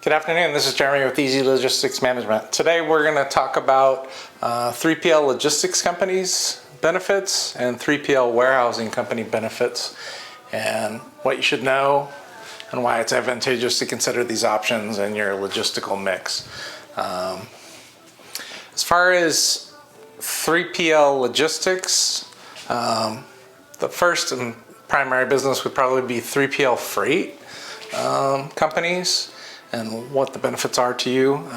Good afternoon, this is Jeremy with Easy Logistics Management. Today we're going to talk about 3PL logistics companies benefits and 3PL warehousing company benefits and what you should know and why it's advantageous to consider these options in your logistical mix. As far as 3PL logistics, the first and primary business would probably be 3PL freight companies and what the benefits are to you.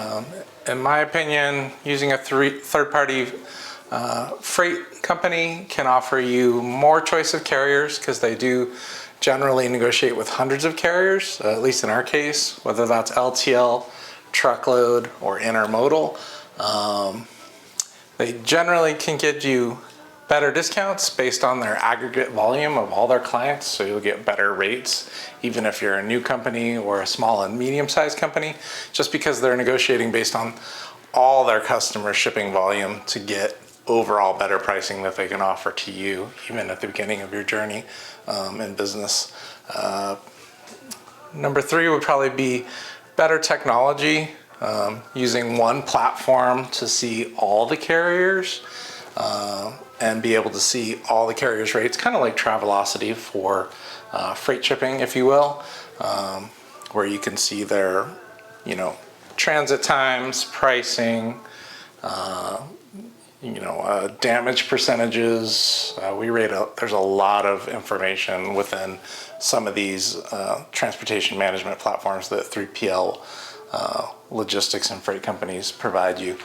In my opinion, using a third-party freight company can offer you more choice of carriers because they do generally negotiate with hundreds of carriers, at least in our case, whether that's LTL, truckload, or intermodal. They generally can get you better discounts based on their aggregate volume of all their clients, so you'll get better rates even if you're a new company or a small and medium-sized company, just because they're negotiating based on all their customer shipping volume to get overall better pricing that they can offer to you even at the beginning of your journey in business. Number three would probably be better technology, using one platform to see all the carriers and be able to see all the carriers' rates, kind of like Travelocity for freight shipping, if you will, where you can see their, transit times, pricing, damage percentages. There's a lot of information within some of these transportation management platforms that 3PL logistics and freight companies provide you.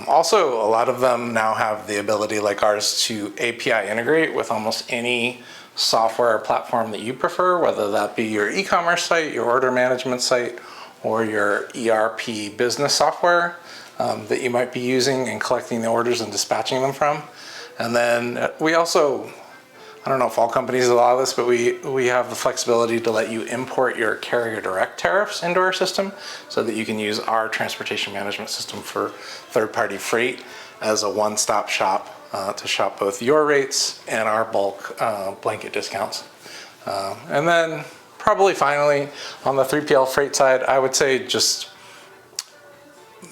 Also, a lot of them now have the ability, like ours, to API integrate with almost any software platform that you prefer, whether that be your e-commerce site, your order management site, or your ERP business software that you might be using and collecting the orders and dispatching them from. And then we also, I don't know if all companies allow this, but we have the flexibility to let you import your carrier direct tariffs into our system so that you can use our transportation management system for third-party freight as a one-stop shop to shop both your rates and our bulk blanket discounts. And then probably finally on the 3PL freight side, I would say just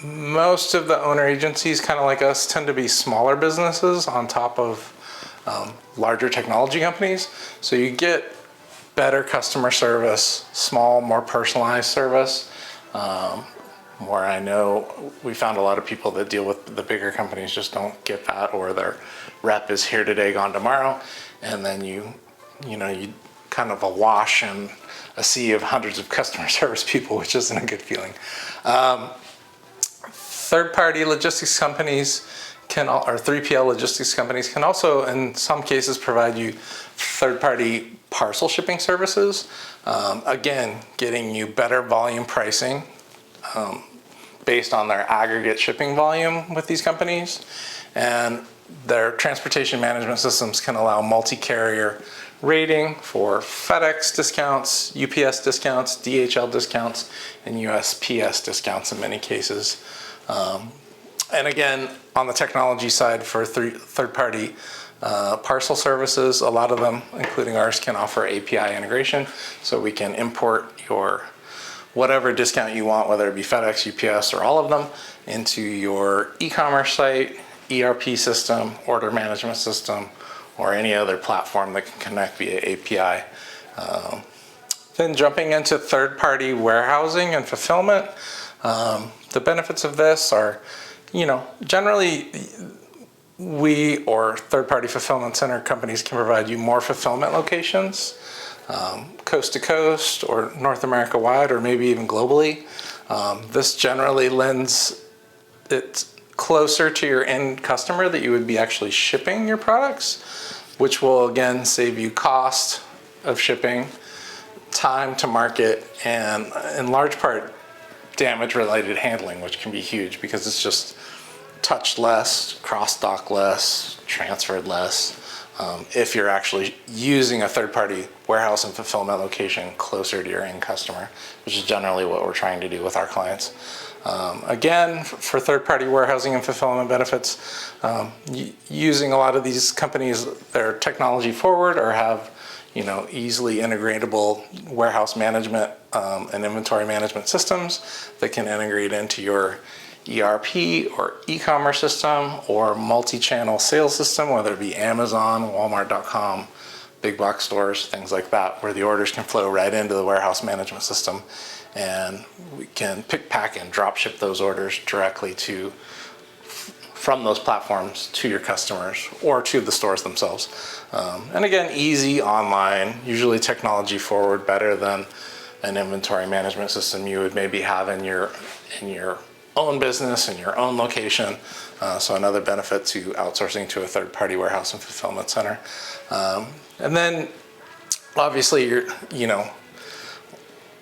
most of the owner agencies, kind of like us, tend to be smaller businesses on top of larger technology companies. So you get better customer service, small, more personalized service, where I know we found a lot of people that deal with the bigger companies just don't get that, or their rep is here today, gone tomorrow, and then you kind of awash in a sea of hundreds of customer service people, which isn't a good feeling. Third-party logistics companies or 3PL logistics companies can also, in some cases, provide you third-party parcel shipping services. Again, getting you better volume pricing based on their aggregate shipping volume with these companies. And their transportation management systems can allow multi-carrier rating for FedEx discounts, UPS discounts, DHL discounts, and USPS discounts in many cases. And again, on the technology side for third-party parcel services, a lot of them, including ours, can offer API integration. So we can import your whatever discount you want, whether it be FedEx, UPS, or all of them, into your e-commerce site, ERP system, order management system, or any other platform that can connect via API. Then jumping into third-party warehousing and fulfillment, the benefits of this are, generally we or third-party fulfillment center companies can provide you more fulfillment locations, coast to coast or North America wide, or maybe even globally. This generally lends it closer to your end customer that you would be actually shipping your products, which will again save you cost of shipping, time to market, and in large part damage-related handling, which can be huge because it's just touched less, cross-dock less, transferred less, if you're actually using a third-party warehouse and fulfillment location closer to your end customer, which is generally what we're trying to do with our clients. Again, for third-party warehousing and fulfillment benefits, using a lot of these companies, they're technology forward or have easily integratable warehouse management and inventory management systems that can integrate into your ERP or e-commerce system or multi-channel sales system, whether it be Amazon, Walmart.com, big box stores, things like that, where the orders can flow right into the warehouse management system, and we can pick, pack, and drop ship those orders directly from those platforms to your customers or to the stores themselves. And again, easy, online, usually technology forward, better than an inventory management system you would maybe have in your own business, in your own location. So another benefit to outsourcing to a third-party warehouse and fulfillment center. And then obviously you're,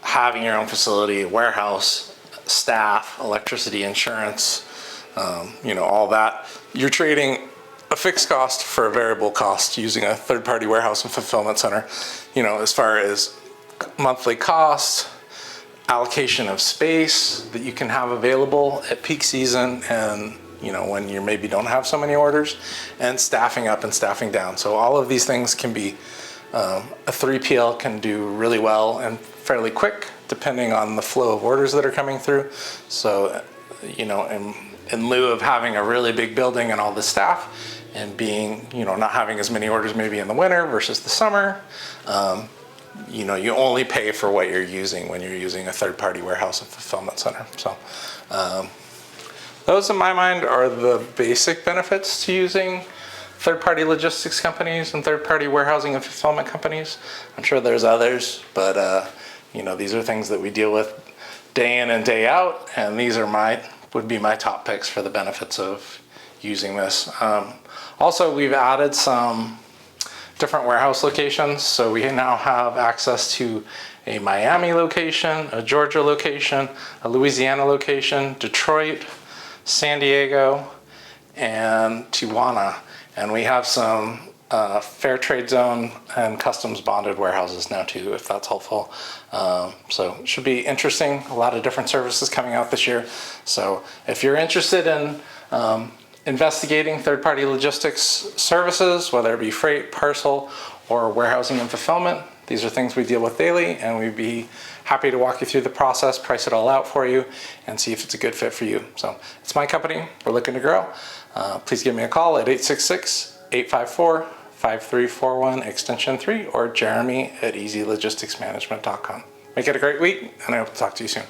having your own facility, warehouse, staff, electricity, insurance, all that. You're trading a fixed cost for a variable cost using a third-party warehouse and fulfillment center, as far as monthly cost, allocation of space that you can have available at peak season and when you maybe don't have so many orders, and staffing up and staffing down. So all of these things can be, a 3PL can do really well and fairly quick depending on the flow of orders that are coming through. So, in lieu of having a really big building and all the staff and being, not having as many orders maybe in the winter versus the summer, you only pay for what you're using when you're using a third-party warehouse and fulfillment center. So those in my mind are the basic benefits to using third-party logistics companies and third-party warehousing and fulfillment companies. I'm sure there's others, but these are things that we deal with day in and day out, and these are would be my top picks for the benefits of using this. Also, we've added some different warehouse locations, so we now have access to a Miami location, a Georgia location, a Louisiana location, Detroit, San Diego, and Tijuana. And we have some fair trade zone and customs bonded warehouses now too, if that's helpful. So it should be interesting. A lot of different services coming out this year. So if you're interested in investigating third-party logistics services, whether it be freight, parcel, or warehousing and fulfillment, these are things we deal with daily, and we'd be happy to walk you through the process, price it all out for you, and see if it's a good fit for you. So it's my company. We're looking to grow. Please give me a call at 866-854-5341, extension 3, or Jeremy at easylogisticsmanagement.com. Make it a great week, and I hope to talk to you soon.